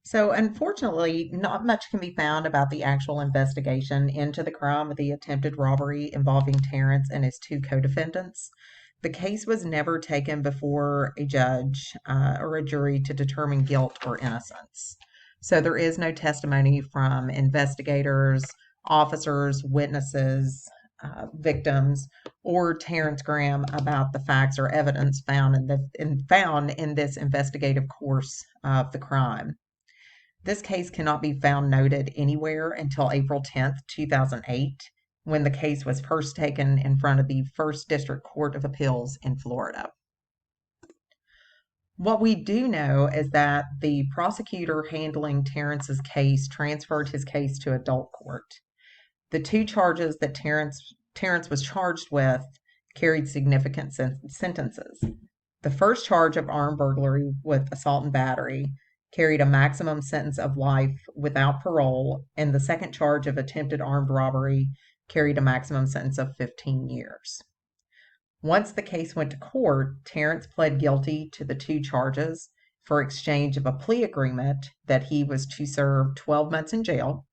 So, unfortunately, not much can be found about the actual investigation into the crime of the attempted robbery involving Terrence and his two co defendants. The case was never taken before a judge or a jury to determine guilt or innocence. So, there is no testimony from investigators, officers, witnesses, victims, or Terrence Graham about the facts or evidence found in this investigative course of the crime. This case cannot be found noted anywhere until April 10th, 2008, when the case was first taken in front of the First District Court of Appeals in Florida. What we do know is that the prosecutor handling Terrence's case transferred his case to adult court. The two charges that Terrence was charged with carried significant sentences. The first charge of armed burglary with assault and battery carried a maximum sentence of life without parole, and the second charge of attempted armed robbery carried a maximum sentence of 15 years. Once the case went to court, Terrence pled guilty to the two charges for exchange of a plea agreement that he was to serve 12 months in jail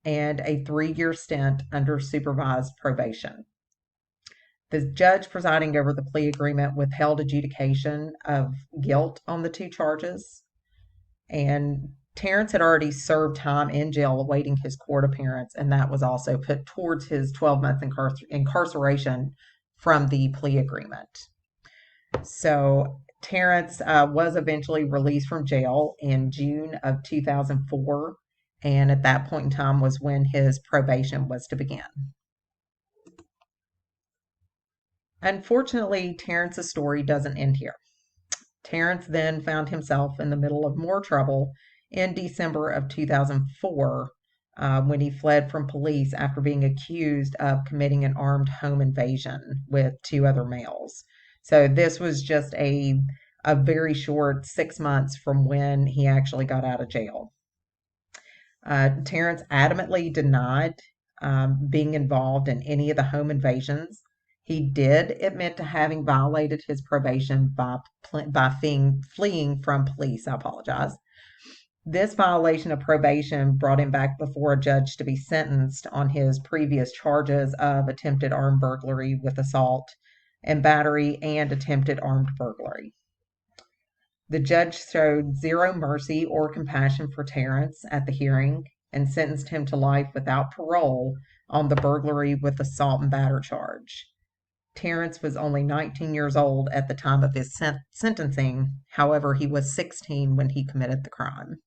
and a 3-year stint under supervised probation. The judge presiding over the plea agreement withheld adjudication of guilt on the two charges, and Terrence had already served time in jail awaiting his court appearance, and that was also put towards his 12-month incarceration from the plea agreement. So Terrence was eventually released from jail in June of 2004, and at that point in time was when his probation was to begin. Unfortunately, Terrence's story doesn't end here. Terrence then found himself in the middle of more trouble in December of 2004 when he fled from police after being accused of committing an armed home invasion with two other males. So this was just a very short 6 months from when he actually got out of jail. Terrence adamantly denied being involved in any of the home invasions. He did admit to having violated his probation by fleeing from police. I apologize. This violation of probation brought him back before a judge to be sentenced on his previous charges of attempted armed burglary with assault and battery and attempted armed burglary. The judge showed zero mercy or compassion for Terrence at the hearing and sentenced him to life without parole on the burglary with assault and battery charge. Terrence was only 19 years old at the time of his sentencing. However, he was 16 when he committed the crime.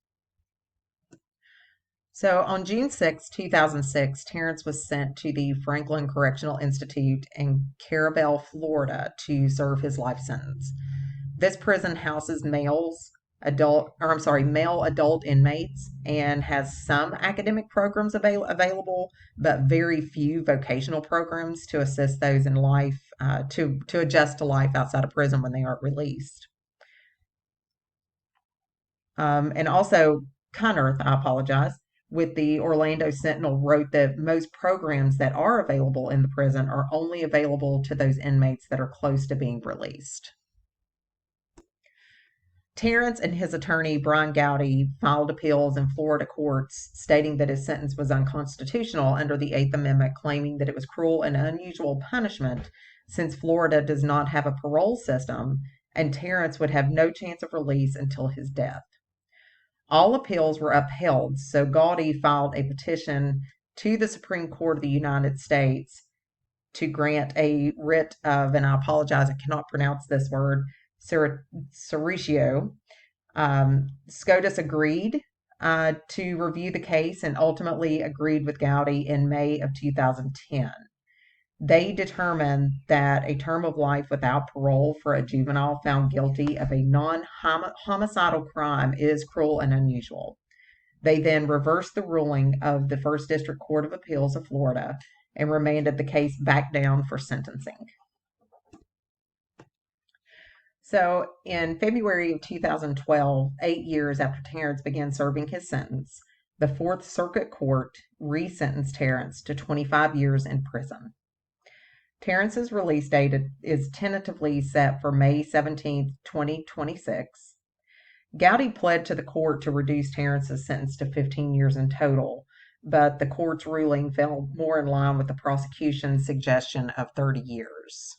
So on June 6, 2006, Terrence was sent to the Franklin Correctional Institute in Carabel, Florida to serve his life sentence. This prison houses male adult inmates and has some academic programs available, but very few vocational programs to assist those in life to adjust to life outside of prison when they are released. And also, Connerth, I apologize, with the Orlando Sentinel wrote that most programs that are available in the prison are only available to those inmates that are close to being released. Terrence and his attorney, Brian Gowdy, filed appeals in Florida courts stating that his sentence was unconstitutional under the Eighth Amendment, claiming that it was cruel and unusual punishment since Florida does not have a parole system and Terrence would have no chance of release until his death. All appeals were upheld, so Gowdy filed a petition to the Supreme Court of the United States to grant a writ of, and I apologize, I cannot pronounce this word, Certiorari. SCOTUS agreed to review the case and ultimately agreed with Gowdy in May of 2010. They determined that a term of life without parole for a juvenile found guilty of a non-homicidal crime is cruel and unusual. They then reversed the ruling of the First District Court of Appeals of Florida and remanded the case back down for sentencing. So in February of 2012, 8 years after Terrence began serving his sentence, the Fourth Circuit Court resentenced Terrence to 25 years in prison. Terrence's release date is tentatively set for May 17, 2026. Gowdy pled to the court to reduce Terrence's sentence to 15 years in total, but the court's ruling fell more in line with the prosecution's suggestion of 30 years.